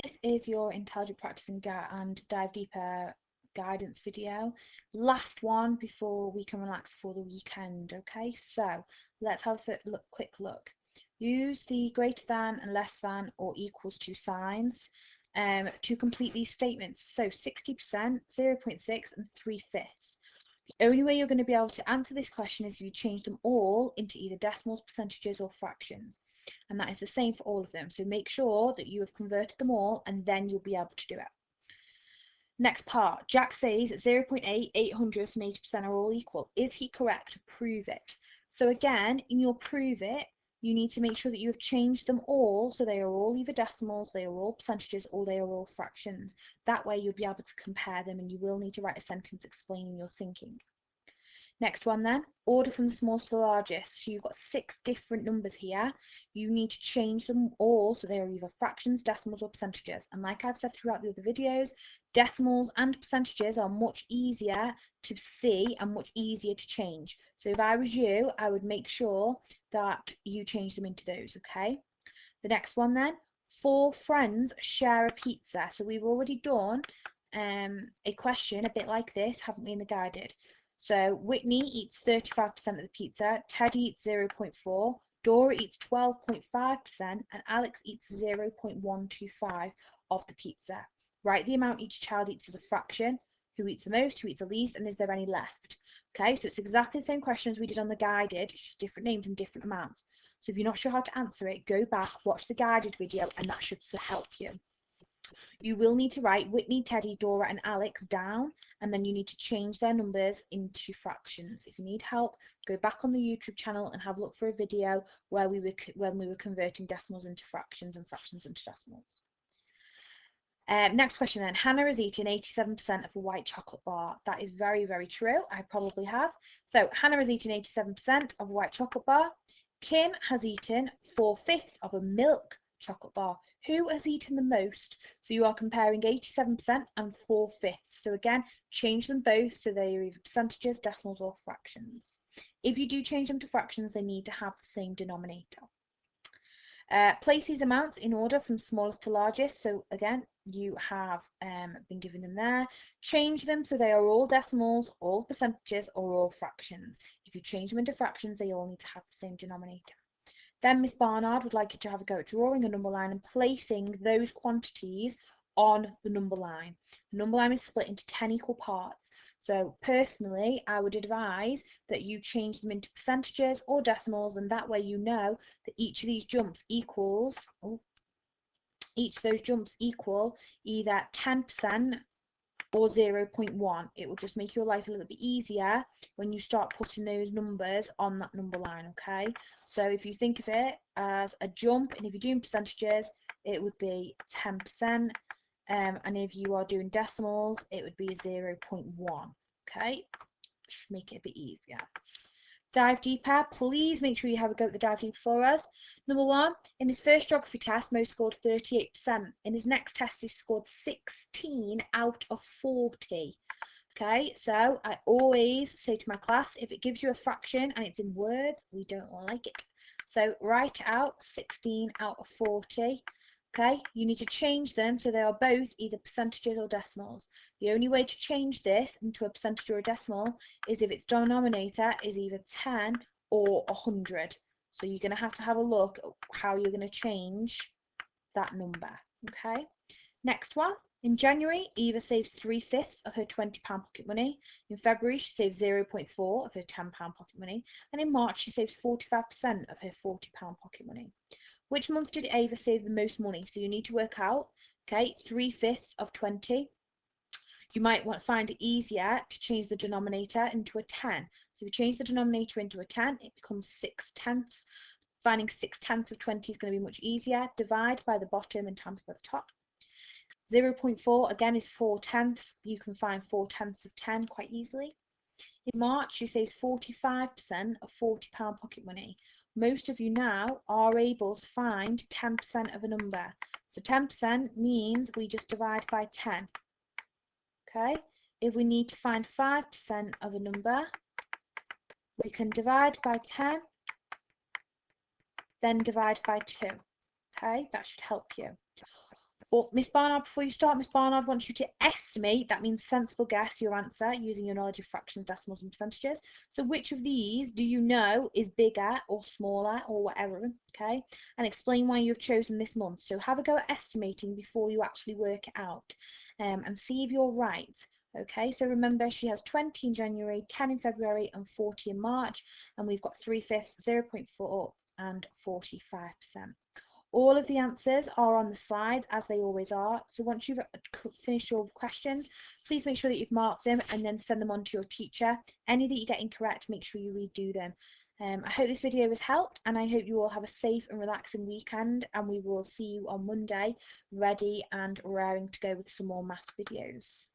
This is your Intelligent Practicing and Dive Deeper guidance video. Last one before we can relax for the weekend, okay? So let's have a quick look. Use the greater than and less than or equals to signs to complete these statements. So 60%, 0.6 and 3/5. The only way you're going to be able to answer this question is if you change them all into either decimals, percentages or fractions. And that is the same for all of them. So make sure that you have converted them all and then you'll be able to do it. Next part, Jack says 0.8, 800 and 80% are all equal. Is he correct? Prove it. So again, in your prove it, you need to make sure that you have changed them all so they are all either decimals, they are all percentages, or they are all fractions. That way you'll be able to compare them and you will need to write a sentence explaining your thinking. Next one then, order from the smallest to the largest. So you've got 6 different numbers here. You need to change them all so they are either fractions, decimals or percentages. And like I've said throughout the other videos, decimals and percentages are much easier to see and much easier to change. So if I was you, I would make sure that you change them into those, okay? The next one then, 4 friends share a pizza. So we've already done a question a bit like this, haven't we, in the guided? So Whitney eats 35% of the pizza, Teddy eats 0.4, Dora eats 12.5%, and Alex eats 0.125 of the pizza. Write the amount each child eats as a fraction, who eats the most, who eats the least, and is there any left? Okay, so it's exactly the same question as we did on the guided, it's just different names and different amounts. So if you're not sure how to answer it, go back, watch the guided video, and that should help you. You will need to write Whitney, Teddy, Dora and Alex down, and then you need to change their numbers into fractions. If you need help, go back on the YouTube channel and have a look for a video where we were converting decimals into fractions and fractions into decimals. Next question then. Hannah has eaten 87% of a white chocolate bar. That is very, very true. I probably have. So Hannah has eaten 87% of a white chocolate bar. Kim has eaten 4/5 of a milk chocolate bar. Who has eaten the most? So you are comparing 87% and 4/5. So again, change them both so they are either percentages, decimals or fractions. If you do change them to fractions, they need to have the same denominator. Place these amounts in order from smallest to largest. So again, you have been given them there. Change them so they are all decimals, all percentages or all fractions. If you change them into fractions, they all need to have the same denominator. Then Miss Barnard would like you to have a go at drawing a number line and placing those quantities on the number line. The number line is split into 10 equal parts. So personally, I would advise that you change them into percentages or decimals, and that way you know that each of these jumps equals, each of those jumps equal either 10% or 0.1. It will just make your life a little bit easier when you start putting those numbers on that number line, okay? So if you think of it as a jump, and if you're doing percentages, it would be 10%, and if you are doing decimals, it would be 0.1, okay? Should make it a bit easier. Dive deeper. Please make sure you have a go at the dive deeper for us. Number 1, in his first geography test, Mo scored 38%. In his next test, he scored 16 out of 40. Okay, so I always say to my class, if it gives you a fraction and it's in words, we don't like it. So write out 16 out of 40. Okay, you need to change them so they are both either percentages or decimals. The only way to change this into a percentage or a decimal is if its denominator is either 10 or 100. So you're going to have a look at how you're going to change that number. Okay, next one. In January, Eva saves 3/5 of her £20 pocket money. In February, she saves 0.4 of her £10 pocket money. And in March, she saves 45% of her £40 pocket money. Which month did Ava save the most money? So you need to work out, okay, 3/5 of 20. You might want to find it easier to change the denominator into a 10. So if you change the denominator into a 10, it becomes 6/10. Finding 6/10 of 20 is going to be much easier. Divide by the bottom and times by the top. 0.4 again is 4/10. You can find 4/10 of 10 quite easily. In March, she saves 45% of £40 pocket money. Most of you now are able to find 10% of a number. So 10% means we just divide by 10. Okay? If we need to find 5% of a number, we can divide by 10, then divide by 2. Okay? That should help you. But Miss Barnard, before you start, Miss Barnard wants you to estimate, that means sensible guess, your answer using your knowledge of fractions, decimals and percentages. So which of these do you know is bigger or smaller or whatever, okay? And explain why you've chosen this month. So have a go at estimating before you actually work it out, and see if you're right. Okay, so remember she has 20 in January, 10 in February and 40 in March, and we've got 3/5, 0.4 and 45%. All of the answers are on the slide as they always are. So once you've finished your questions, please make sure that you've marked them and then send them on to your teacher. Any that you get incorrect, make sure you redo them. I hope this video has helped, and I hope you all have a safe and relaxing weekend, and we will see you on Monday ready and raring to go with some more maths videos.